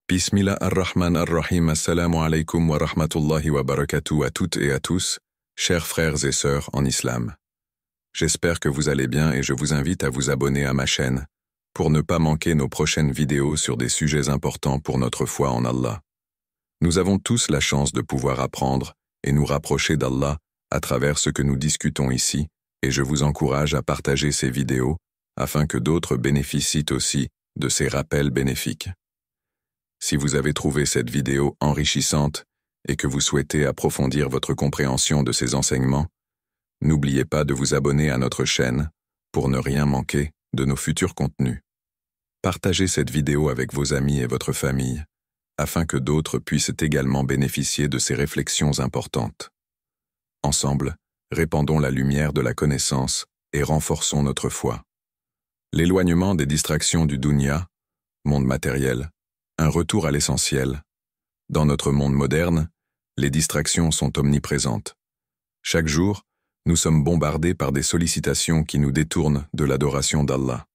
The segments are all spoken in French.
Bismillah ar-Rahman ar-Rahim, assalamu alaikum wa rahmatullahi wa barakatuh à toutes et à tous, chers frères et sœurs en islam. J'espère que vous allez bien et je vous invite à vous abonner à ma chaîne pour ne pas manquer nos prochaines vidéos sur des sujets importants pour notre foi en Allah. Nous avons tous la chance de pouvoir apprendre et nous rapprocher d'Allah à travers ce que nous discutons ici et je vous encourage à partager ces vidéos afin que d'autres bénéficient aussi de ces rappels bénéfiques. Si vous avez trouvé cette vidéo enrichissante et que vous souhaitez approfondir votre compréhension de ces enseignements, n'oubliez pas de vous abonner à notre chaîne pour ne rien manquer de nos futurs contenus. Partagez cette vidéo avec vos amis et votre famille, afin que d'autres puissent également bénéficier de ces réflexions importantes. Ensemble, répandons la lumière de la connaissance et renforçons notre foi. L'éloignement des distractions du dunya, monde matériel, un retour à l'essentiel. Dans notre monde moderne, les distractions sont omniprésentes. Chaque jour, nous sommes bombardés par des sollicitations qui nous détournent de l'adoration d'Allah.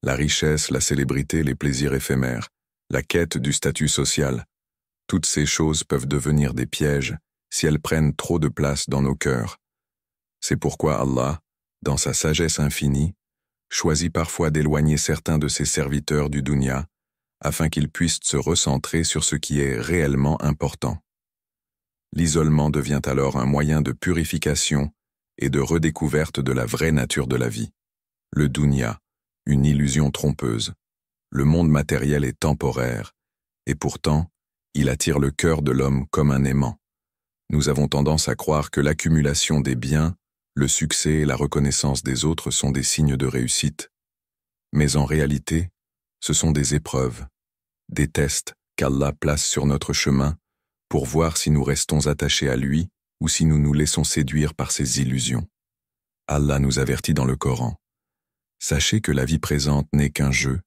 La richesse, la célébrité, les plaisirs éphémères, la quête du statut social, toutes ces choses peuvent devenir des pièges si elles prennent trop de place dans nos cœurs. C'est pourquoi Allah, dans sa sagesse infinie, choisit parfois d'éloigner certains de ses serviteurs du dunya afin qu'ils puissent se recentrer sur ce qui est réellement important. L'isolement devient alors un moyen de purification et de redécouverte de la vraie nature de la vie. Le dunya, une illusion trompeuse. Le monde matériel est temporaire, et pourtant, il attire le cœur de l'homme comme un aimant. Nous avons tendance à croire que l'accumulation des biens, le succès et la reconnaissance des autres sont des signes de réussite. Mais en réalité, ce sont des épreuves, des tests qu'Allah place sur notre chemin pour voir si nous restons attachés à lui ou si nous nous laissons séduire par ses illusions. Allah nous avertit dans le Coran. Sachez que la vie présente n'est qu'un jeu,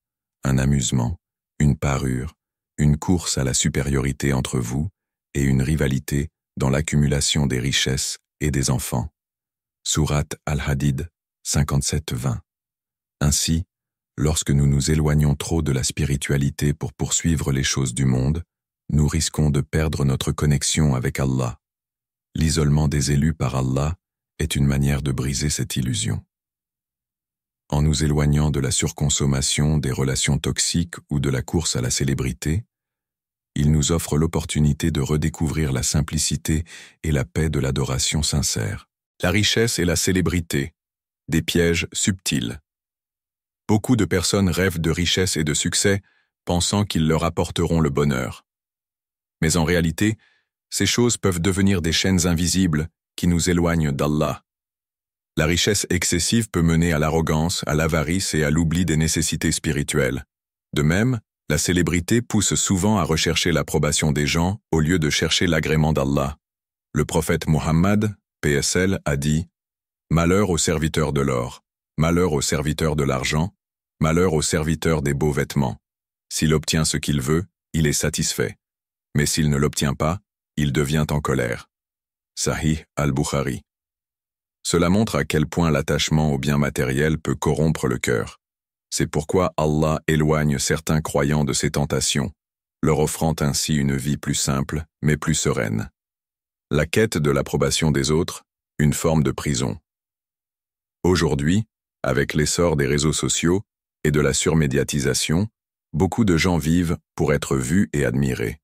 un amusement, une parure, une course à la supériorité entre vous et une rivalité dans l'accumulation des richesses et des enfants. Sourate Al-Hadid 57-20. Ainsi, lorsque nous nous éloignons trop de la spiritualité pour poursuivre les choses du monde, nous risquons de perdre notre connexion avec Allah. L'isolement des élus par Allah est une manière de briser cette illusion. En nous éloignant de la surconsommation, des relations toxiques ou de la course à la célébrité, il nous offre l'opportunité de redécouvrir la simplicité et la paix de l'adoration sincère. La richesse et la célébrité, des pièges subtils. Beaucoup de personnes rêvent de richesse et de succès, pensant qu'ils leur apporteront le bonheur. Mais en réalité, ces choses peuvent devenir des chaînes invisibles qui nous éloignent d'Allah. La richesse excessive peut mener à l'arrogance, à l'avarice et à l'oubli des nécessités spirituelles. De même, la célébrité pousse souvent à rechercher l'approbation des gens au lieu de chercher l'agrément d'Allah. Le prophète Muhammad, PSL, a dit « Malheur aux serviteurs de l'or, malheur aux serviteurs de l'argent, malheur aux serviteurs des beaux vêtements. S'il obtient ce qu'il veut, il est satisfait. Mais s'il ne l'obtient pas, il devient en colère. » Sahih al-Bukhari. Cela montre à quel point l'attachement aux biens matériels peut corrompre le cœur. C'est pourquoi Allah éloigne certains croyants de ces tentations, leur offrant ainsi une vie plus simple, mais plus sereine. La quête de l'approbation des autres, une forme de prison. Aujourd'hui, avec l'essor des réseaux sociaux et de la surmédiatisation, beaucoup de gens vivent pour être vus et admirés.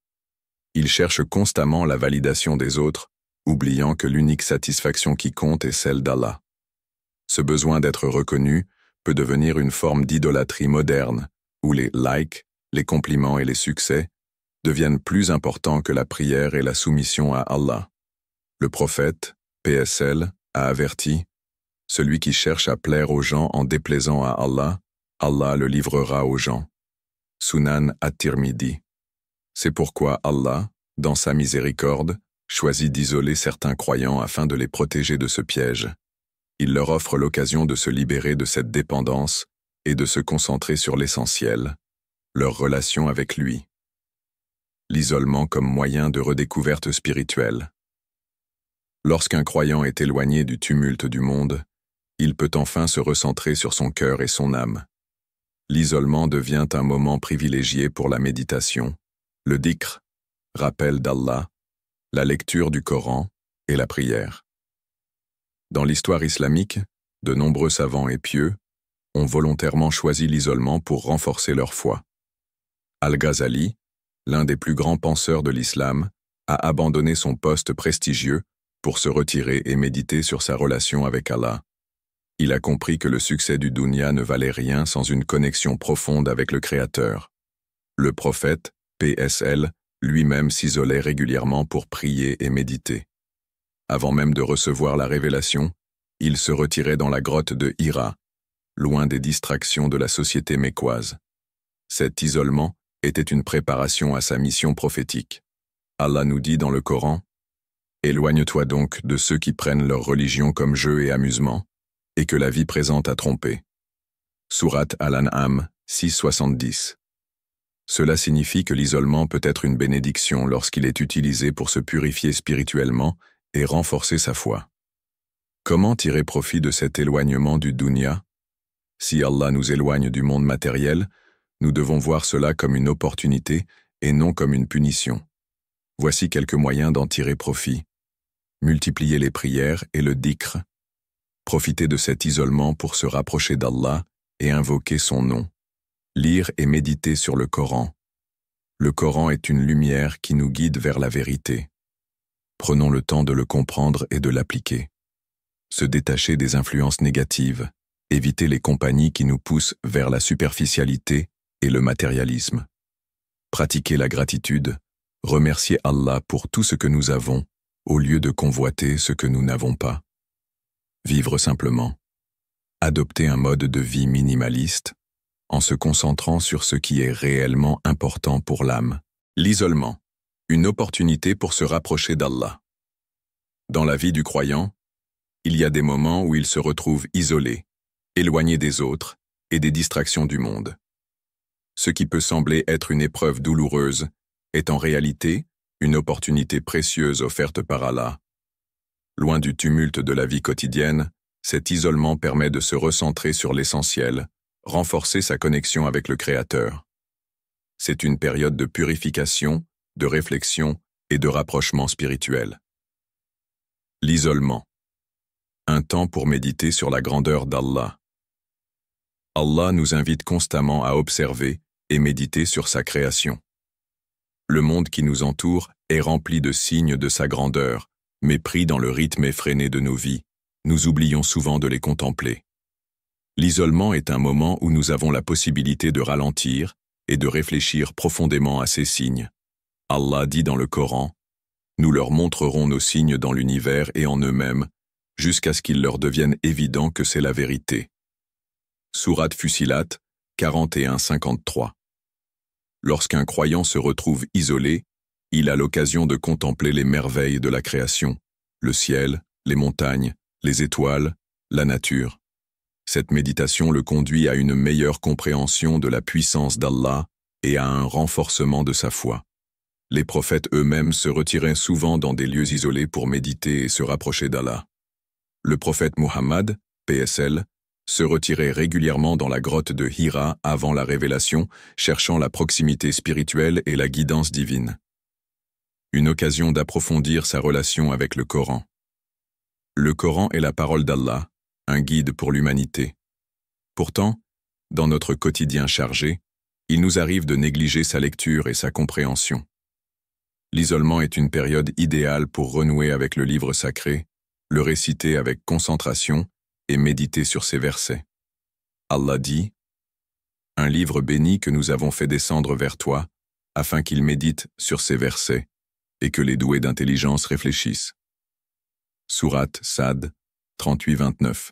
Ils cherchent constamment la validation des autres, oubliant que l'unique satisfaction qui compte est celle d'Allah. Ce besoin d'être reconnu peut devenir une forme d'idolâtrie moderne, où les likes, les compliments et les succès deviennent plus importants que la prière et la soumission à Allah. Le prophète, PSL, a averti « Celui qui cherche à plaire aux gens en déplaisant à Allah, Allah le livrera aux gens. » Sunan at-Tirmidhi. C'est pourquoi Allah, dans sa miséricorde, choisit d'isoler certains croyants afin de les protéger de ce piège. Il leur offre l'occasion de se libérer de cette dépendance et de se concentrer sur l'essentiel, leur relation avec lui. L'isolement comme moyen de redécouverte spirituelle. Lorsqu'un croyant est éloigné du tumulte du monde, il peut enfin se recentrer sur son cœur et son âme. L'isolement devient un moment privilégié pour la méditation, Le dhikr, rappel d'Allah, la lecture du Coran et la prière. Dans l'histoire islamique, de nombreux savants et pieux ont volontairement choisi l'isolement pour renforcer leur foi. Al-Ghazali, l'un des plus grands penseurs de l'islam, a abandonné son poste prestigieux pour se retirer et méditer sur sa relation avec Allah. Il a compris que le succès du dunya ne valait rien sans une connexion profonde avec le Créateur. Le prophète, PSL, lui-même s'isolait régulièrement pour prier et méditer. Avant même de recevoir la révélation, il se retirait dans la grotte de Hira, loin des distractions de la société mécoise. Cet isolement était une préparation à sa mission prophétique. Allah nous dit dans le Coran, « Éloigne-toi donc de ceux qui prennent leur religion comme jeu et amusement, et que la vie présente a trompé. » Sourate Al-An'am 6,70. Cela signifie que l'isolement peut être une bénédiction lorsqu'il est utilisé pour se purifier spirituellement et renforcer sa foi. Comment tirer profit de cet éloignement du dunya? Si Allah nous éloigne du monde matériel, nous devons voir cela comme une opportunité et non comme une punition. Voici quelques moyens d'en tirer profit. Multiplier les prières et le dhikr. Profiter de cet isolement pour se rapprocher d'Allah et invoquer son nom. Lire et méditer sur le Coran. Le Coran est une lumière qui nous guide vers la vérité. Prenons le temps de le comprendre et de l'appliquer. Se détacher des influences négatives, éviter les compagnies qui nous poussent vers la superficialité et le matérialisme. Pratiquer la gratitude, remercier Allah pour tout ce que nous avons, au lieu de convoiter ce que nous n'avons pas. Vivre simplement. Adopter un mode de vie minimaliste, en se concentrant sur ce qui est réellement important pour l'âme. L'isolement, une opportunité pour se rapprocher d'Allah. Dans la vie du croyant, il y a des moments où il se retrouve isolé, éloigné des autres et des distractions du monde. Ce qui peut sembler être une épreuve douloureuse est en réalité une opportunité précieuse offerte par Allah. Loin du tumulte de la vie quotidienne, cet isolement permet de se recentrer sur l'essentiel, renforcer sa connexion avec le Créateur. C'est une période de purification, de réflexion et de rapprochement spirituel. L'isolement. Un temps pour méditer sur la grandeur d'Allah. Allah nous invite constamment à observer et méditer sur sa création. Le monde qui nous entoure est rempli de signes de sa grandeur, mais pris dans le rythme effréné de nos vies, nous oublions souvent de les contempler. L'isolement est un moment où nous avons la possibilité de ralentir et de réfléchir profondément à ces signes. Allah dit dans le Coran, « Nous leur montrerons nos signes dans l'univers et en eux-mêmes, jusqu'à ce qu'il leur devienne évident que c'est la vérité. » Sourate Fussilat 41-53. Lorsqu'un croyant se retrouve isolé, il a l'occasion de contempler les merveilles de la création, le ciel, les montagnes, les étoiles, la nature. Cette méditation le conduit à une meilleure compréhension de la puissance d'Allah et à un renforcement de sa foi. Les prophètes eux-mêmes se retiraient souvent dans des lieux isolés pour méditer et se rapprocher d'Allah. Le prophète Muhammad, PSL, se retirait régulièrement dans la grotte de Hira avant la révélation, cherchant la proximité spirituelle et la guidance divine. Une occasion d'approfondir sa relation avec le Coran. Le Coran est la parole d'Allah, un guide pour l'humanité. Pourtant, dans notre quotidien chargé, il nous arrive de négliger sa lecture et sa compréhension. L'isolement est une période idéale pour renouer avec le livre sacré, le réciter avec concentration et méditer sur ses versets. Allah dit, « Un livre béni que nous avons fait descendre vers toi, afin qu'il médite sur ses versets, et que les doués d'intelligence réfléchissent. » Sourate Sad 38-29.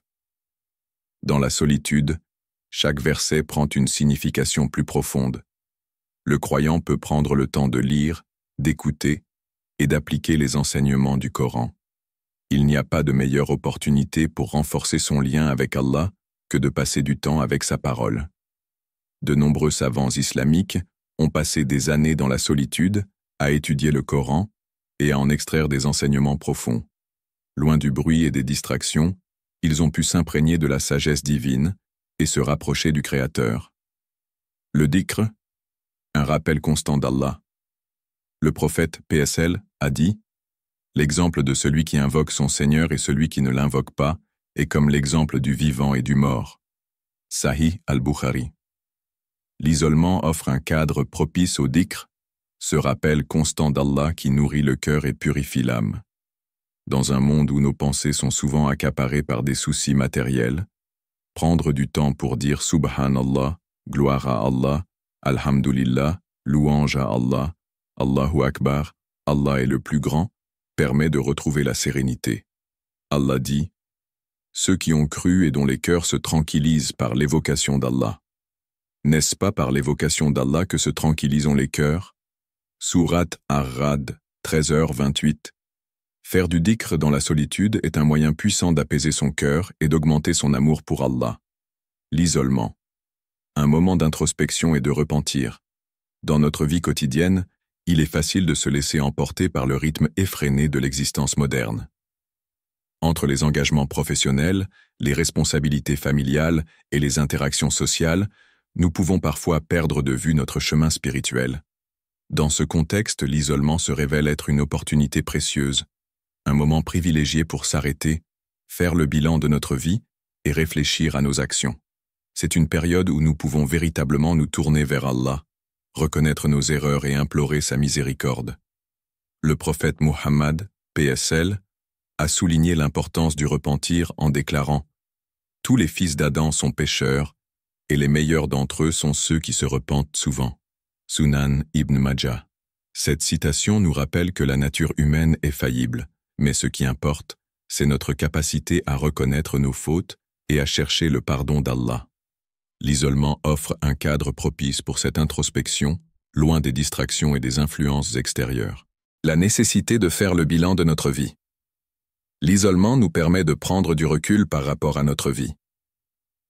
Dans la solitude, chaque verset prend une signification plus profonde. Le croyant peut prendre le temps de lire, d'écouter et d'appliquer les enseignements du Coran. Il n'y a pas de meilleure opportunité pour renforcer son lien avec Allah que de passer du temps avec sa parole. De nombreux savants islamiques ont passé des années dans la solitude à étudier le Coran et à en extraire des enseignements profonds. Loin du bruit et des distractions, ils ont pu s'imprégner de la sagesse divine et se rapprocher du Créateur. Le dhikr, un rappel constant d'Allah. Le prophète PSL a dit « L'exemple de celui qui invoque son Seigneur et celui qui ne l'invoque pas est comme l'exemple du vivant et du mort. » Sahih al-Bukhari. L'isolement offre un cadre propice au dhikr, ce rappel constant d'Allah qui nourrit le cœur et purifie l'âme. Dans un monde où nos pensées sont souvent accaparées par des soucis matériels, prendre du temps pour dire Subhanallah, gloire à Allah, Alhamdulillah, louange à Allah, Allahu Akbar, Allah est le plus grand, permet de retrouver la sérénité. Allah dit « Ceux qui ont cru et dont les cœurs se tranquillisent par l'évocation d'Allah. N'est-ce pas par l'évocation d'Allah que se tranquillisons les cœurs ?» Sourate Ar-Ra'd, 13h28. Faire du dhikr dans la solitude est un moyen puissant d'apaiser son cœur et d'augmenter son amour pour Allah. L'isolement. Un moment d'introspection et de repentir. Dans notre vie quotidienne, il est facile de se laisser emporter par le rythme effréné de l'existence moderne. Entre les engagements professionnels, les responsabilités familiales et les interactions sociales, nous pouvons parfois perdre de vue notre chemin spirituel. Dans ce contexte, l'isolement se révèle être une opportunité précieuse, un moment privilégié pour s'arrêter, faire le bilan de notre vie et réfléchir à nos actions. C'est une période où nous pouvons véritablement nous tourner vers Allah, reconnaître nos erreurs et implorer sa miséricorde. Le prophète Muhammad, PSL, a souligné l'importance du repentir en déclarant « Tous les fils d'Adam sont pécheurs, et les meilleurs d'entre eux sont ceux qui se repentent souvent. » Sunan Ibn Majah. Cette citation nous rappelle que la nature humaine est faillible, mais ce qui importe, c'est notre capacité à reconnaître nos fautes et à chercher le pardon d'Allah. L'isolement offre un cadre propice pour cette introspection, loin des distractions et des influences extérieures. La nécessité de faire le bilan de notre vie. L'isolement nous permet de prendre du recul par rapport à notre vie.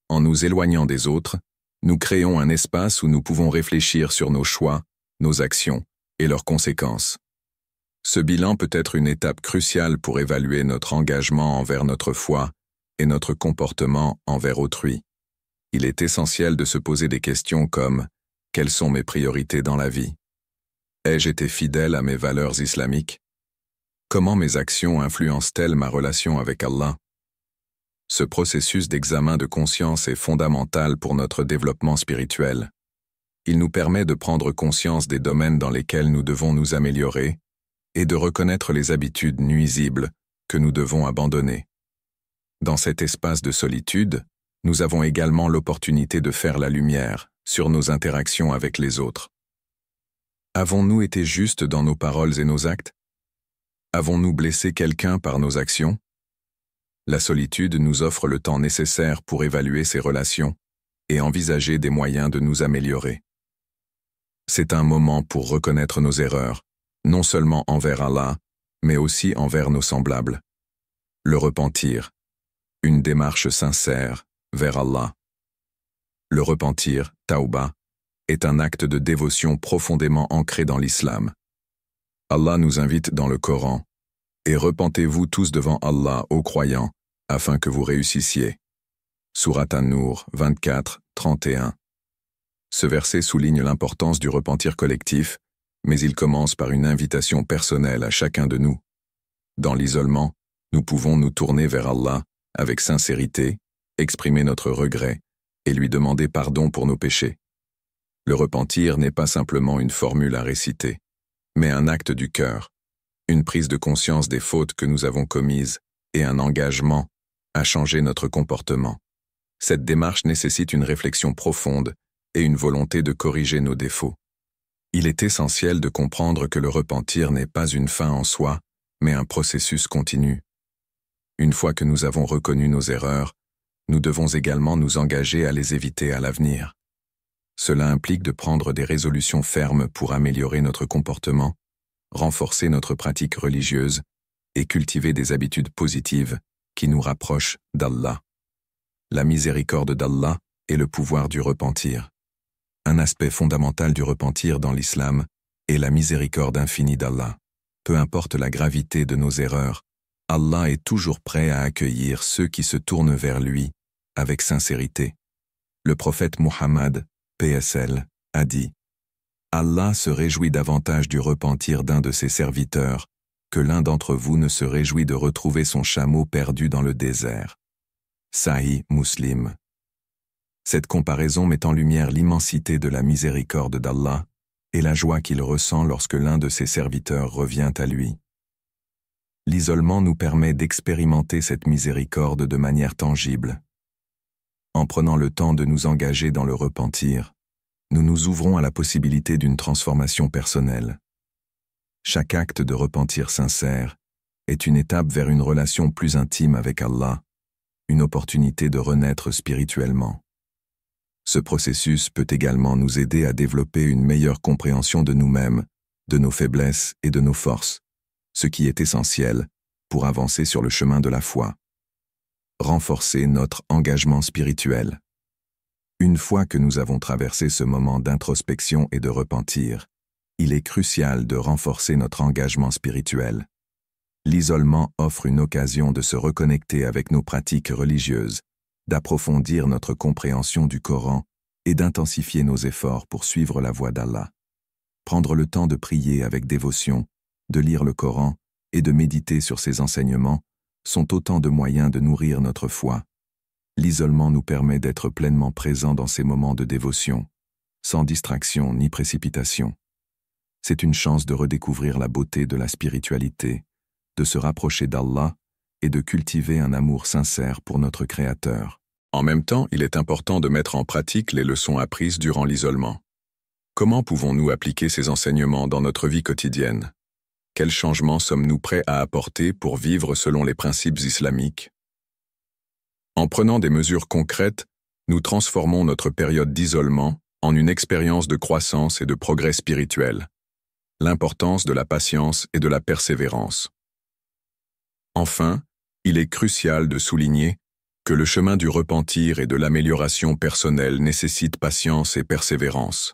En nous éloignant des autres, nous créons un espace où nous pouvons réfléchir sur nos choix, nos actions et leurs conséquences. Ce bilan peut être une étape cruciale pour évaluer notre engagement envers notre foi et notre comportement envers autrui. Il est essentiel de se poser des questions comme « Quelles sont mes priorités dans la vie ? Ai-je été fidèle à mes valeurs islamiques ? Comment mes actions influencent-elles ma relation avec Allah ? » Ce processus d'examen de conscience est fondamental pour notre développement spirituel. Il nous permet de prendre conscience des domaines dans lesquels nous devons nous améliorer et de reconnaître les habitudes nuisibles que nous devons abandonner. Dans cet espace de solitude, nous avons également l'opportunité de faire la lumière sur nos interactions avec les autres. Avons-nous été justes dans nos paroles et nos actes? Avons-nous blessé quelqu'un par nos actions? La solitude nous offre le temps nécessaire pour évaluer ces relations et envisager des moyens de nous améliorer. C'est un moment pour reconnaître nos erreurs, non seulement envers Allah, mais aussi envers nos semblables. Le repentir, une démarche sincère vers Allah. Le repentir, tawba, est un acte de dévotion profondément ancré dans l'islam. Allah nous invite dans le Coran « Et repentez-vous tous devant Allah, ô croyants, afin que vous réussissiez. » Sourate An-Nur 24, 31. Ce verset souligne l'importance du repentir collectif, mais il commence par une invitation personnelle à chacun de nous. Dans l'isolement, nous pouvons nous tourner vers Allah avec sincérité, exprimer notre regret et lui demander pardon pour nos péchés. Le repentir n'est pas simplement une formule à réciter, mais un acte du cœur, une prise de conscience des fautes que nous avons commises et un engagement à changer notre comportement. Cette démarche nécessite une réflexion profonde et une volonté de corriger nos défauts. Il est essentiel de comprendre que le repentir n'est pas une fin en soi, mais un processus continu. Une fois que nous avons reconnu nos erreurs, nous devons également nous engager à les éviter à l'avenir. Cela implique de prendre des résolutions fermes pour améliorer notre comportement, renforcer notre pratique religieuse et cultiver des habitudes positives qui nous rapprochent d'Allah. La miséricorde d'Allah et le pouvoir du repentir. Un aspect fondamental du repentir dans l'islam est la miséricorde infinie d'Allah. Peu importe la gravité de nos erreurs, Allah est toujours prêt à accueillir ceux qui se tournent vers lui avec sincérité. Le prophète Muhammad, PSL, a dit Allah se réjouit davantage du repentir d'un de ses serviteurs que l'un d'entre vous ne se réjouit de retrouver son chameau perdu dans le désert. Sahih Muslim. Cette comparaison met en lumière l'immensité de la miséricorde d'Allah et la joie qu'il ressent lorsque l'un de ses serviteurs revient à lui. L'isolement nous permet d'expérimenter cette miséricorde de manière tangible. En prenant le temps de nous engager dans le repentir, nous nous ouvrons à la possibilité d'une transformation personnelle. Chaque acte de repentir sincère est une étape vers une relation plus intime avec Allah, une opportunité de renaître spirituellement. Ce processus peut également nous aider à développer une meilleure compréhension de nous-mêmes, de nos faiblesses et de nos forces, ce qui est essentiel pour avancer sur le chemin de la foi. Renforcer notre engagement spirituel. Une fois que nous avons traversé ce moment d'introspection et de repentir, il est crucial de renforcer notre engagement spirituel. L'isolement offre une occasion de se reconnecter avec nos pratiques religieuses, d'approfondir notre compréhension du Coran et d'intensifier nos efforts pour suivre la voie d'Allah. Prendre le temps de prier avec dévotion, de lire le Coran et de méditer sur ses enseignements sont autant de moyens de nourrir notre foi. L'isolement nous permet d'être pleinement présents dans ces moments de dévotion, sans distraction ni précipitation. C'est une chance de redécouvrir la beauté de la spiritualité, de se rapprocher d'Allah et de cultiver un amour sincère pour notre Créateur. En même temps, il est important de mettre en pratique les leçons apprises durant l'isolement. Comment pouvons-nous appliquer ces enseignements dans notre vie quotidienne? Quels changements sommes-nous prêts à apporter pour vivre selon les principes islamiques? En prenant des mesures concrètes, nous transformons notre période d'isolement en une expérience de croissance et de progrès spirituel. L'importance de la patience et de la persévérance. Enfin, il est crucial de souligner que le chemin du repentir et de l'amélioration personnelle nécessite patience et persévérance.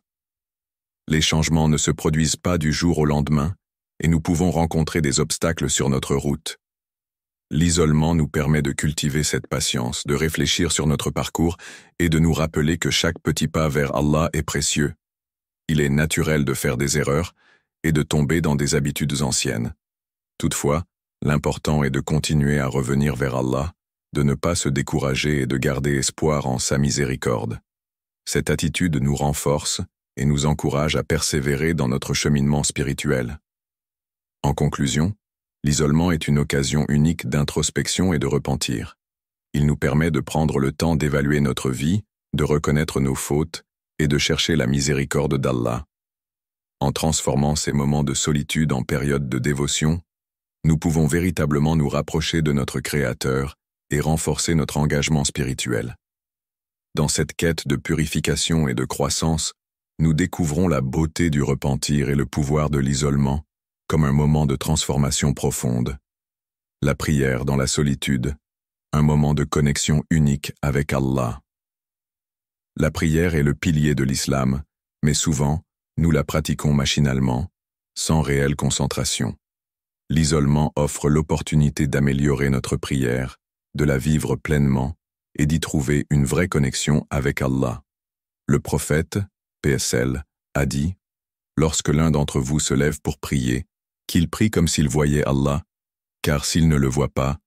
Les changements ne se produisent pas du jour au lendemain et nous pouvons rencontrer des obstacles sur notre route. L'isolement nous permet de cultiver cette patience, de réfléchir sur notre parcours et de nous rappeler que chaque petit pas vers Allah est précieux. Il est naturel de faire des erreurs et de tomber dans des habitudes anciennes. Toutefois, l'important est de continuer à revenir vers Allah, de ne pas se décourager et de garder espoir en sa miséricorde. Cette attitude nous renforce et nous encourage à persévérer dans notre cheminement spirituel. En conclusion, l'isolement est une occasion unique d'introspection et de repentir. Il nous permet de prendre le temps d'évaluer notre vie, de reconnaître nos fautes et de chercher la miséricorde d'Allah. En transformant ces moments de solitude en périodes de dévotion, nous pouvons véritablement nous rapprocher de notre Créateur et renforcer notre engagement spirituel. Dans cette quête de purification et de croissance, nous découvrons la beauté du repentir et le pouvoir de l'isolement comme un moment de transformation profonde. La prière dans la solitude, un moment de connexion unique avec Allah. La prière est le pilier de l'islam, mais souvent, nous la pratiquons machinalement, sans réelle concentration. L'isolement offre l'opportunité d'améliorer notre prière, de la vivre pleinement et d'y trouver une vraie connexion avec Allah. Le prophète, PSL, a dit « Lorsque l'un d'entre vous se lève pour prier, qu'il prie comme s'il voyait Allah, car s'il ne le voit pas,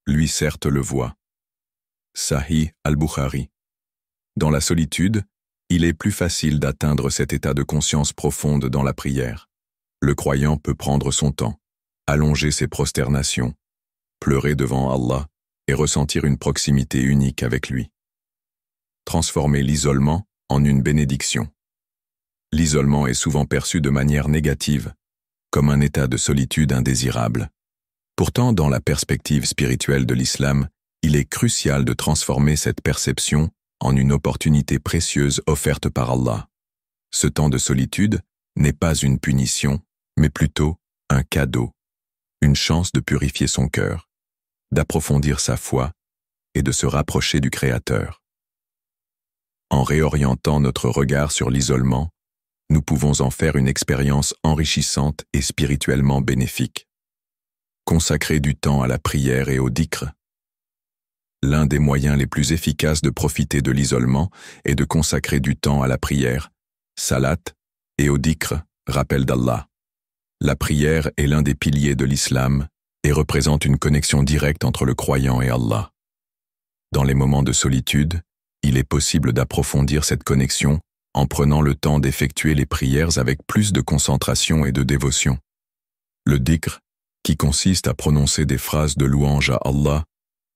lui certes le voit. » Sahih al-Bukhari. Dans la solitude, il est plus facile d'atteindre cet état de conscience profonde dans la prière. Le croyant peut prendre son temps, allonger ses prosternations, pleurer devant Allah et ressentir une proximité unique avec lui. Transformer l'isolement en une bénédiction. L'isolement est souvent perçu de manière négative, comme un état de solitude indésirable. Pourtant, dans la perspective spirituelle de l'islam, il est crucial de transformer cette perception en une opportunité précieuse offerte par Allah. Ce temps de solitude n'est pas une punition, mais plutôt un cadeau, une chance de purifier son cœur, d'approfondir sa foi et de se rapprocher du Créateur. En réorientant notre regard sur l'isolement, nous pouvons en faire une expérience enrichissante et spirituellement bénéfique. Consacrer du temps à la prière et au dhikr. L'un des moyens les plus efficaces de profiter de l'isolement est de consacrer du temps à la prière, salat, et au dhikr, rappel d'Allah. La prière est l'un des piliers de l'islam et représente une connexion directe entre le croyant et Allah. Dans les moments de solitude, il est possible d'approfondir cette connexion en prenant le temps d'effectuer les prières avec plus de concentration et de dévotion. Le dhikr, qui consiste à prononcer des phrases de louange à Allah,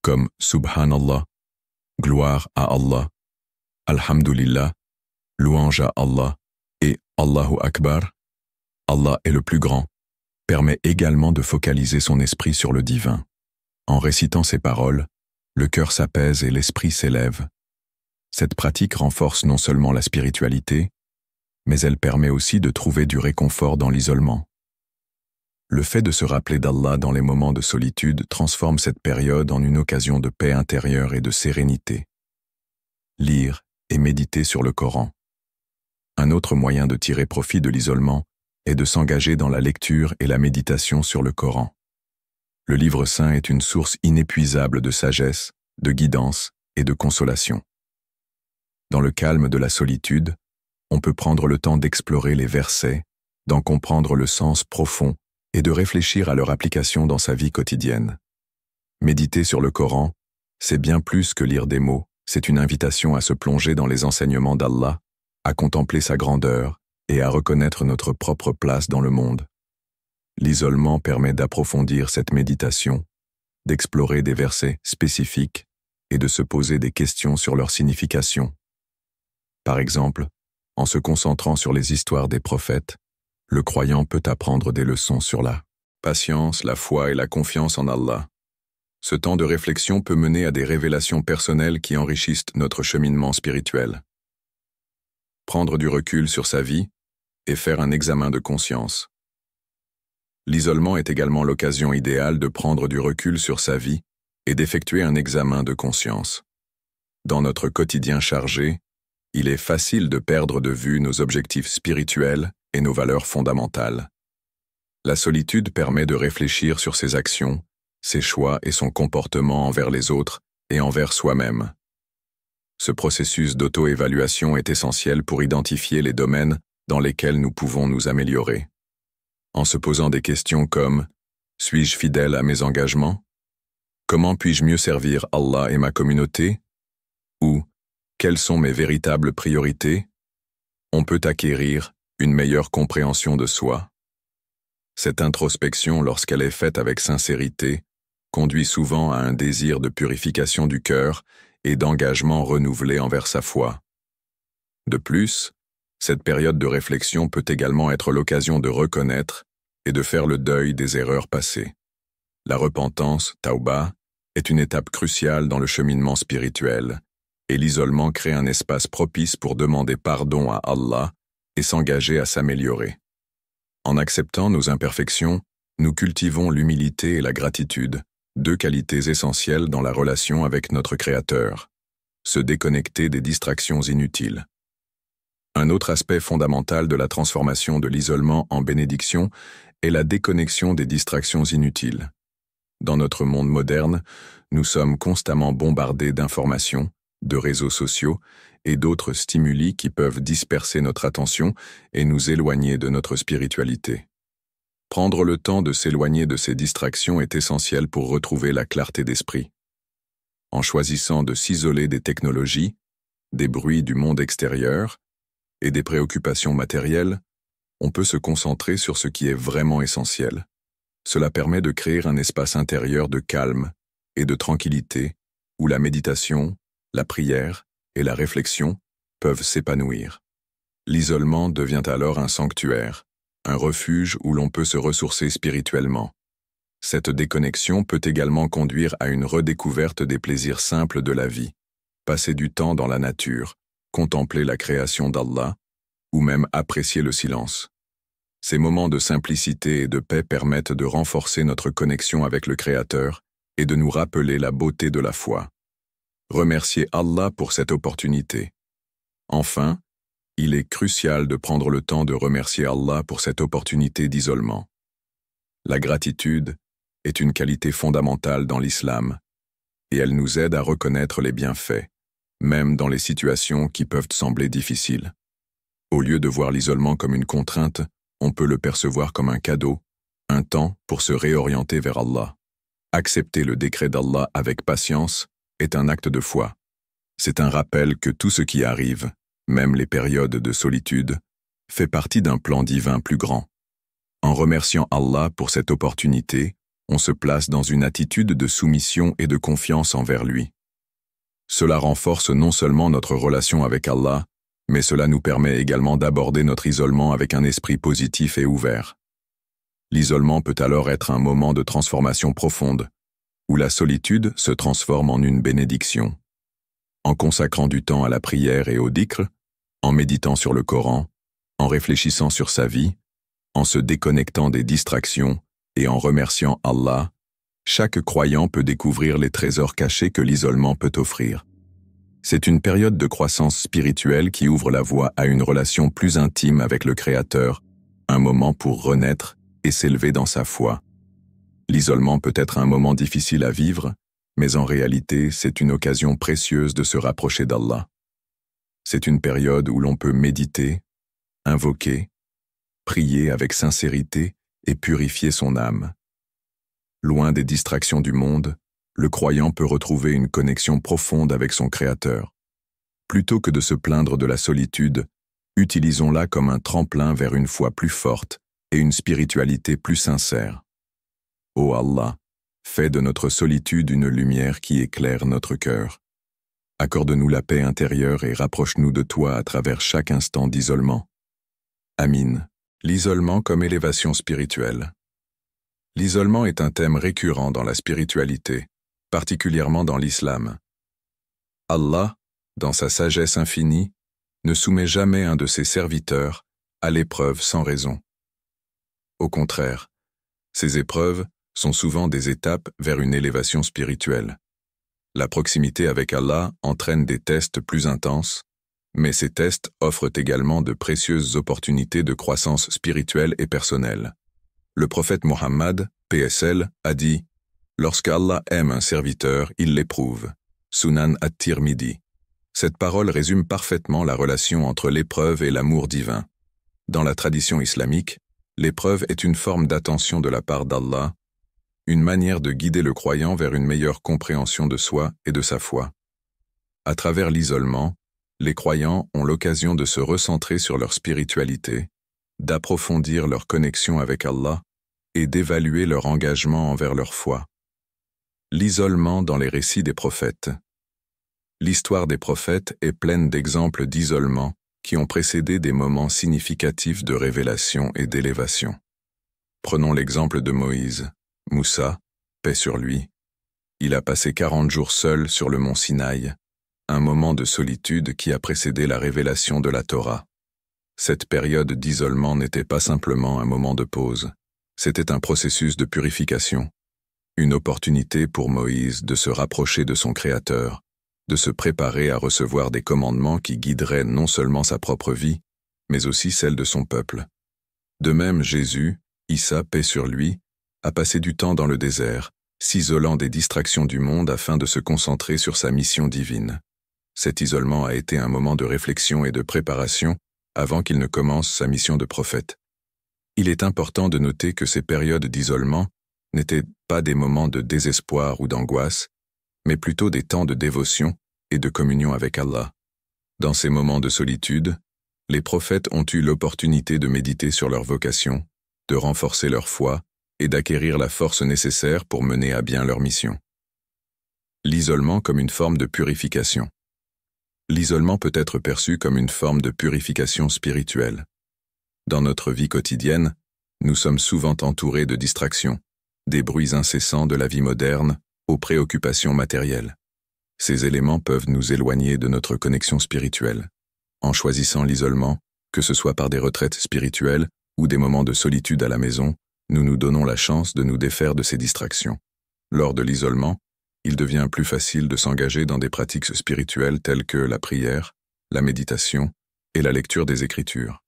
comme Subhanallah, gloire à Allah, Alhamdulillah, louange à Allah, et Allahu Akbar, Allah est le plus grand, permet également de focaliser son esprit sur le divin. En récitant ces paroles, le cœur s'apaise et l'esprit s'élève. Cette pratique renforce non seulement la spiritualité, mais elle permet aussi de trouver du réconfort dans l'isolement. Le fait de se rappeler d'Allah dans les moments de solitude transforme cette période en une occasion de paix intérieure et de sérénité. Lire et méditer sur le Coran. Un autre moyen de tirer profit de l'isolement est de s'engager dans la lecture et la méditation sur le Coran. Le livre saint est une source inépuisable de sagesse, de guidance et de consolation. Dans le calme de la solitude, on peut prendre le temps d'explorer les versets, d'en comprendre le sens profond et de réfléchir à leur application dans sa vie quotidienne. Méditer sur le Coran, c'est bien plus que lire des mots, c'est une invitation à se plonger dans les enseignements d'Allah, à contempler sa grandeur et à reconnaître notre propre place dans le monde. L'isolement permet d'approfondir cette méditation, d'explorer des versets spécifiques et de se poser des questions sur leur signification. Par exemple, en se concentrant sur les histoires des prophètes, le croyant peut apprendre des leçons sur la patience, la foi et la confiance en Allah. Ce temps de réflexion peut mener à des révélations personnelles qui enrichissent notre cheminement spirituel. Prendre du recul sur sa vie et faire un examen de conscience. L'isolement est également l'occasion idéale de prendre du recul sur sa vie et d'effectuer un examen de conscience. Dans notre quotidien chargé, il est facile de perdre de vue nos objectifs spirituels et nos valeurs fondamentales. La solitude permet de réfléchir sur ses actions, ses choix et son comportement envers les autres et envers soi-même. Ce processus d'auto-évaluation est essentiel pour identifier les domaines dans lesquels nous pouvons nous améliorer. En se posant des questions comme « Suis-je fidèle à mes engagements ? Comment puis-je mieux servir Allah et ma communauté ? Ou « Quelles sont mes véritables priorités ?» On peut acquérir une meilleure compréhension de soi. Cette introspection, lorsqu'elle est faite avec sincérité, conduit souvent à un désir de purification du cœur et d'engagement renouvelé envers sa foi. De plus, cette période de réflexion peut également être l'occasion de reconnaître et de faire le deuil des erreurs passées. La repentance, tauba, est une étape cruciale dans le cheminement spirituel, et l'isolement crée un espace propice pour demander pardon à Allah et s'engager à s'améliorer. En acceptant nos imperfections, nous cultivons l'humilité et la gratitude, deux qualités essentielles dans la relation avec notre Créateur. Se déconnecter des distractions inutiles. Un autre aspect fondamental de la transformation de l'isolement en bénédiction est la déconnexion des distractions inutiles. Dans notre monde moderne, nous sommes constamment bombardés d'informations, de réseaux sociaux et d'autres stimuli qui peuvent disperser notre attention et nous éloigner de notre spiritualité. Prendre le temps de s'éloigner de ces distractions est essentiel pour retrouver la clarté d'esprit. En choisissant de s'isoler des technologies, des bruits du monde extérieur et des préoccupations matérielles, on peut se concentrer sur ce qui est vraiment essentiel. Cela permet de créer un espace intérieur de calme et de tranquillité où la méditation, la prière et la réflexion peuvent s'épanouir. L'isolement devient alors un sanctuaire, un refuge où l'on peut se ressourcer spirituellement. Cette déconnexion peut également conduire à une redécouverte des plaisirs simples de la vie, passer du temps dans la nature, contempler la création d'Allah, ou même apprécier le silence. Ces moments de simplicité et de paix permettent de renforcer notre connexion avec le Créateur et de nous rappeler la beauté de la foi. Remercier Allah pour cette opportunité. Enfin, il est crucial de prendre le temps de remercier Allah pour cette opportunité d'isolement. La gratitude est une qualité fondamentale dans l'islam, et elle nous aide à reconnaître les bienfaits, même dans les situations qui peuvent sembler difficiles. Au lieu de voir l'isolement comme une contrainte, on peut le percevoir comme un cadeau, un temps pour se réorienter vers Allah. Accepter le décret d'Allah avec patience est un acte de foi. C'est un rappel que tout ce qui arrive, même les périodes de solitude, fait partie d'un plan divin plus grand. En remerciant Allah pour cette opportunité, on se place dans une attitude de soumission et de confiance envers lui. Cela renforce non seulement notre relation avec Allah, mais cela nous permet également d'aborder notre isolement avec un esprit positif et ouvert. L'isolement peut alors être un moment de transformation profonde, où la solitude se transforme en une bénédiction. En consacrant du temps à la prière et au dhikr, en méditant sur le Coran, en réfléchissant sur sa vie, en se déconnectant des distractions et en remerciant Allah, chaque croyant peut découvrir les trésors cachés que l'isolement peut offrir. C'est une période de croissance spirituelle qui ouvre la voie à une relation plus intime avec le Créateur, un moment pour renaître et s'élever dans sa foi. L'isolement peut être un moment difficile à vivre, mais en réalité, c'est une occasion précieuse de se rapprocher d'Allah. C'est une période où l'on peut méditer, invoquer, prier avec sincérité et purifier son âme. Loin des distractions du monde, le croyant peut retrouver une connexion profonde avec son Créateur. Plutôt que de se plaindre de la solitude, utilisons-la comme un tremplin vers une foi plus forte et une spiritualité plus sincère. Ô Allah, fais de notre solitude une lumière qui éclaire notre cœur. Accorde-nous la paix intérieure et rapproche-nous de toi à travers chaque instant d'isolement. Amin. L'isolement comme élévation spirituelle. L'isolement est un thème récurrent dans la spiritualité, particulièrement dans l'islam. Allah, dans sa sagesse infinie, ne soumet jamais un de ses serviteurs à l'épreuve sans raison. Au contraire, ces épreuves sont souvent des étapes vers une élévation spirituelle. La proximité avec Allah entraîne des tests plus intenses, mais ces tests offrent également de précieuses opportunités de croissance spirituelle et personnelle. Le prophète Mohammed, PSL, a dit « Lorsqu'Allah aime un serviteur, il l'éprouve » Sunan at-Tirmidhi. Cette parole résume parfaitement la relation entre l'épreuve et l'amour divin. Dans la tradition islamique, l'épreuve est une forme d'attention de la part d'Allah, une manière de guider le croyant vers une meilleure compréhension de soi et de sa foi. À travers l'isolement, les croyants ont l'occasion de se recentrer sur leur spiritualité, d'approfondir leur connexion avec Allah et d'évaluer leur engagement envers leur foi. L'isolement dans les récits des prophètes. L'histoire des prophètes est pleine d'exemples d'isolement qui ont précédé des moments significatifs de révélation et d'élévation. Prenons l'exemple de Moïse. Moussa, paix sur lui. Il a passé 40 jours seul sur le mont Sinaï, un moment de solitude qui a précédé la révélation de la Torah. Cette période d'isolement n'était pas simplement un moment de pause, c'était un processus de purification, une opportunité pour Moïse de se rapprocher de son Créateur, de se préparer à recevoir des commandements qui guideraient non seulement sa propre vie, mais aussi celle de son peuple. De même, Jésus, Issa, paix sur lui, a passé du temps dans le désert, s'isolant des distractions du monde afin de se concentrer sur sa mission divine. Cet isolement a été un moment de réflexion et de préparation avant qu'il ne commence sa mission de prophète. Il est important de noter que ces périodes d'isolement n'étaient pas des moments de désespoir ou d'angoisse, mais plutôt des temps de dévotion et de communion avec Allah. Dans ces moments de solitude, les prophètes ont eu l'opportunité de méditer sur leur vocation, de renforcer leur foi et d'acquérir la force nécessaire pour mener à bien leur mission. L'isolement comme une forme de purification. L'isolement peut être perçu comme une forme de purification spirituelle. Dans notre vie quotidienne, nous sommes souvent entourés de distractions, des bruits incessants de la vie moderne aux préoccupations matérielles. Ces éléments peuvent nous éloigner de notre connexion spirituelle. En choisissant l'isolement, que ce soit par des retraites spirituelles ou des moments de solitude à la maison, nous nous donnons la chance de nous défaire de ces distractions. Lors de l'isolement, il devient plus facile de s'engager dans des pratiques spirituelles telles que la prière, la méditation et la lecture des Écritures.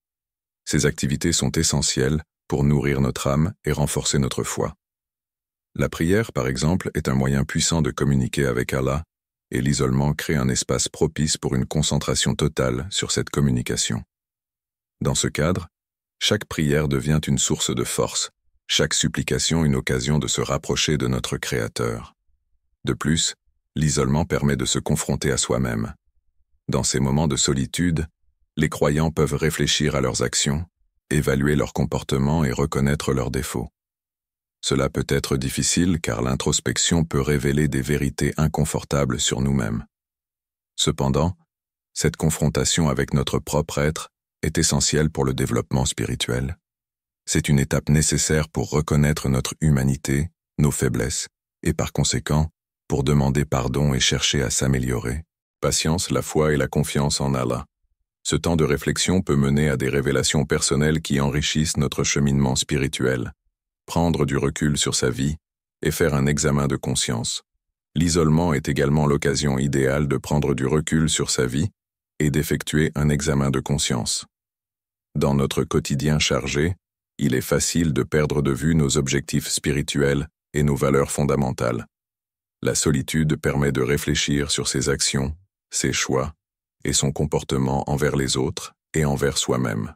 Ces activités sont essentielles pour nourrir notre âme et renforcer notre foi. La prière, par exemple, est un moyen puissant de communiquer avec Allah, et l'isolement crée un espace propice pour une concentration totale sur cette communication. Dans ce cadre, chaque prière devient une source de force, chaque supplication une occasion de se rapprocher de notre Créateur. De plus, l'isolement permet de se confronter à soi-même. Dans ces moments de solitude, les croyants peuvent réfléchir à leurs actions, évaluer leur comportement et reconnaître leurs défauts. Cela peut être difficile car l'introspection peut révéler des vérités inconfortables sur nous-mêmes. Cependant, cette confrontation avec notre propre être est essentielle pour le développement spirituel. C'est une étape nécessaire pour reconnaître notre humanité, nos faiblesses, et par conséquent, pour demander pardon et chercher à s'améliorer. Patience, la foi et la confiance en Allah. Ce temps de réflexion peut mener à des révélations personnelles qui enrichissent notre cheminement spirituel. Prendre du recul sur sa vie et faire un examen de conscience. L'isolement est également l'occasion idéale de prendre du recul sur sa vie et d'effectuer un examen de conscience. Dans notre quotidien chargé, il est facile de perdre de vue nos objectifs spirituels et nos valeurs fondamentales. La solitude permet de réfléchir sur ses actions, ses choix et son comportement envers les autres et envers soi-même.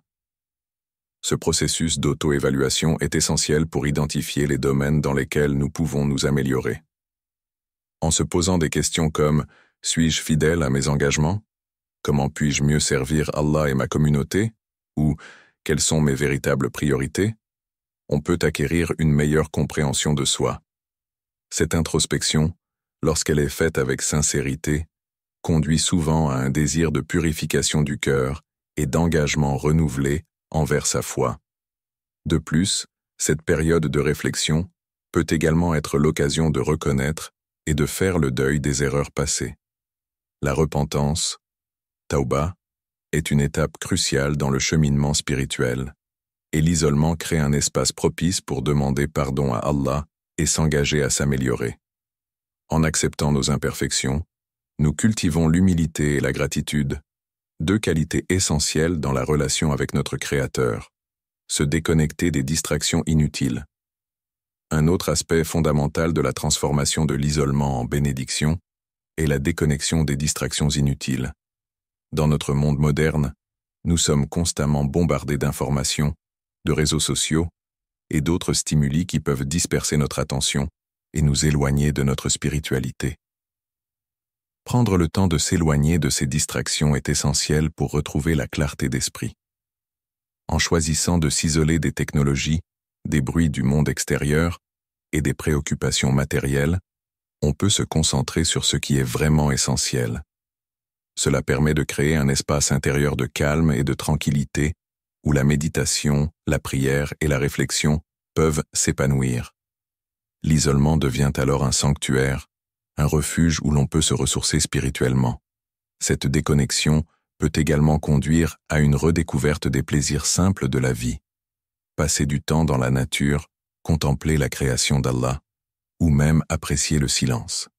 Ce processus d'auto-évaluation est essentiel pour identifier les domaines dans lesquels nous pouvons nous améliorer. En se posant des questions comme « Suis-je fidèle à mes engagements ? Comment puis-je mieux servir Allah et ma communauté ? » ou « Quelles sont mes véritables priorités ?» on peut acquérir une meilleure compréhension de soi. Cette introspection, lorsqu'elle est faite avec sincérité, conduit souvent à un désir de purification du cœur et d'engagement renouvelé envers sa foi. De plus, cette période de réflexion peut également être l'occasion de reconnaître et de faire le deuil des erreurs passées. La repentance, tauba, est une étape cruciale dans le cheminement spirituel, et l'isolement crée un espace propice pour demander pardon à Allah et s'engager à s'améliorer. En acceptant nos imperfections, nous cultivons l'humilité et la gratitude, deux qualités essentielles dans la relation avec notre Créateur, se déconnecter des distractions inutiles. Un autre aspect fondamental de la transformation de l'isolement en bénédiction est la déconnexion des distractions inutiles. Dans notre monde moderne, nous sommes constamment bombardés d'informations, de réseaux sociaux et d'autres stimuli qui peuvent disperser notre attention et nous éloigner de notre spiritualité. Prendre le temps de s'éloigner de ces distractions est essentiel pour retrouver la clarté d'esprit. En choisissant de s'isoler des technologies, des bruits du monde extérieur et des préoccupations matérielles, on peut se concentrer sur ce qui est vraiment essentiel. Cela permet de créer un espace intérieur de calme et de tranquillité où la méditation, la prière et la réflexion peuvent s'épanouir. L'isolement devient alors un sanctuaire, un refuge où l'on peut se ressourcer spirituellement. Cette déconnexion peut également conduire à une redécouverte des plaisirs simples de la vie. Passer du temps dans la nature, contempler la création d'Allah, ou même apprécier le silence.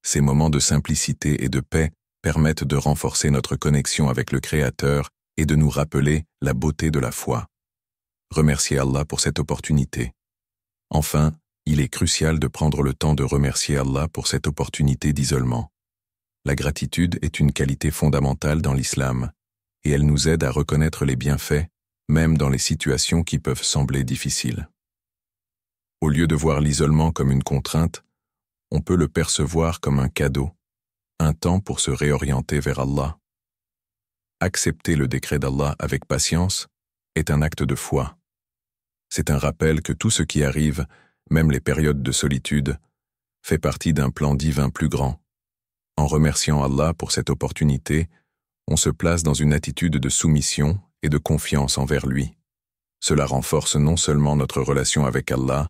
Ces moments de simplicité et de paix permettent de renforcer notre connexion avec le Créateur et de nous rappeler la beauté de la foi. Remercier Allah pour cette opportunité. Enfin, il est crucial de prendre le temps de remercier Allah pour cette opportunité d'isolement. La gratitude est une qualité fondamentale dans l'islam, et elle nous aide à reconnaître les bienfaits, même dans les situations qui peuvent sembler difficiles. Au lieu de voir l'isolement comme une contrainte, on peut le percevoir comme un cadeau, un temps pour se réorienter vers Allah. Accepter le décret d'Allah avec patience est un acte de foi. C'est un rappel que tout ce qui arrive, même les périodes de solitude, fait partie d'un plan divin plus grand. En remerciant Allah pour cette opportunité, on se place dans une attitude de soumission et de confiance envers lui. Cela renforce non seulement notre relation avec Allah,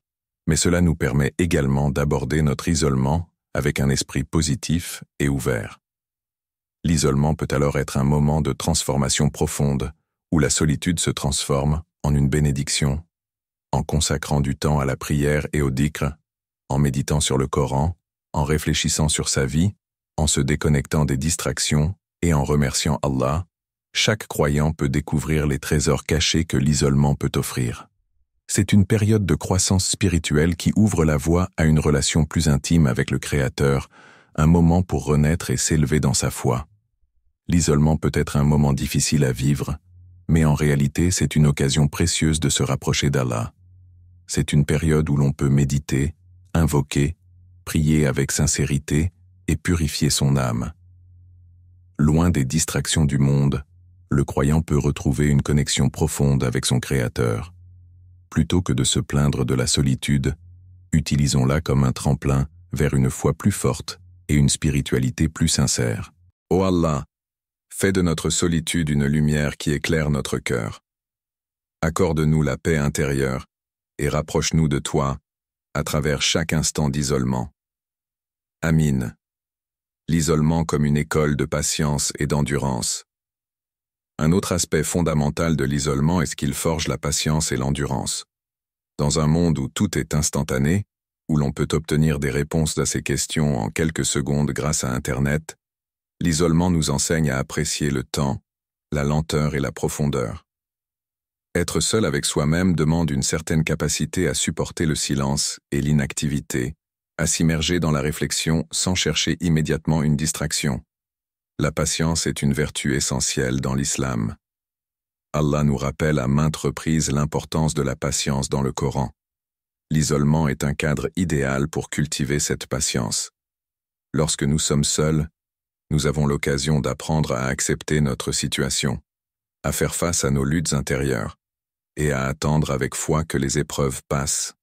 mais cela nous permet également d'aborder notre isolement avec un esprit positif et ouvert. L'isolement peut alors être un moment de transformation profonde, où la solitude se transforme en une bénédiction. En consacrant du temps à la prière et au dhikr, en méditant sur le Coran, en réfléchissant sur sa vie, en se déconnectant des distractions et en remerciant Allah, chaque croyant peut découvrir les trésors cachés que l'isolement peut offrir. C'est une période de croissance spirituelle qui ouvre la voie à une relation plus intime avec le Créateur, un moment pour renaître et s'élever dans sa foi. L'isolement peut être un moment difficile à vivre, Mais en réalité, c'est une occasion précieuse de se rapprocher d'Allah. C'est une période où l'on peut méditer, invoquer, prier avec sincérité et purifier son âme. Loin des distractions du monde, le croyant peut retrouver une connexion profonde avec son Créateur. Plutôt que de se plaindre de la solitude, utilisons-la comme un tremplin vers une foi plus forte et une spiritualité plus sincère. Ô Allah, fais de notre solitude une lumière qui éclaire notre cœur. Accorde-nous la paix intérieure et rapproche-nous de toi à travers chaque instant d'isolement. Amin. L'isolement comme une école de patience et d'endurance. Un autre aspect fondamental de l'isolement est ce qu'il forge la patience et l'endurance. Dans un monde où tout est instantané, où l'on peut obtenir des réponses à ces questions en quelques secondes grâce à Internet, l'isolement nous enseigne à apprécier le temps, la lenteur et la profondeur. Être seul avec soi-même demande une certaine capacité à supporter le silence et l'inactivité, à s'immerger dans la réflexion sans chercher immédiatement une distraction. La patience est une vertu essentielle dans l'islam. Allah nous rappelle à maintes reprises l'importance de la patience dans le Coran. L'isolement est un cadre idéal pour cultiver cette patience. Lorsque nous sommes seuls, nous avons l'occasion d'apprendre à accepter notre situation, à faire face à nos luttes intérieures et à attendre avec foi que les épreuves passent.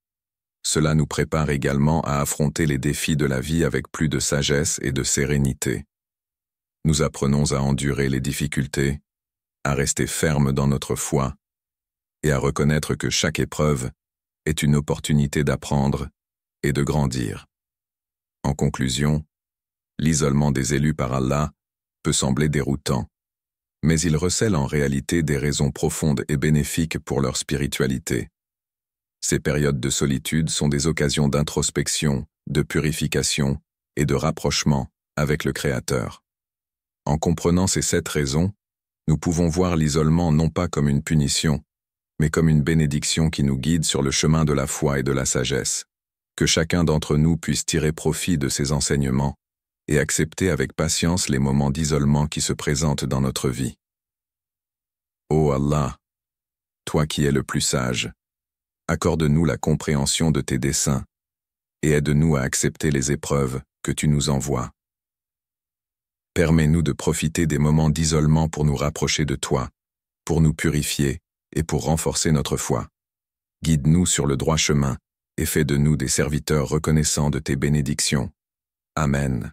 Cela nous prépare également à affronter les défis de la vie avec plus de sagesse et de sérénité. Nous apprenons à endurer les difficultés, à rester fermes dans notre foi et à reconnaître que chaque épreuve est une opportunité d'apprendre et de grandir. En conclusion, l'isolement des élus par Allah peut sembler déroutant, mais il recèle en réalité des raisons profondes et bénéfiques pour leur spiritualité. Ces périodes de solitude sont des occasions d'introspection, de purification et de rapprochement avec le Créateur. En comprenant ces 7 raisons, nous pouvons voir l'isolement non pas comme une punition, mais comme une bénédiction qui nous guide sur le chemin de la foi et de la sagesse. Que chacun d'entre nous puisse tirer profit de ces enseignements et accepter avec patience les moments d'isolement qui se présentent dans notre vie. Ô Allah, toi qui es le plus sage, accorde-nous la compréhension de tes desseins et aide-nous à accepter les épreuves que tu nous envoies. Permets-nous de profiter des moments d'isolement pour nous rapprocher de toi, pour nous purifier et pour renforcer notre foi. Guide-nous sur le droit chemin et fais de nous des serviteurs reconnaissants de tes bénédictions. Amen.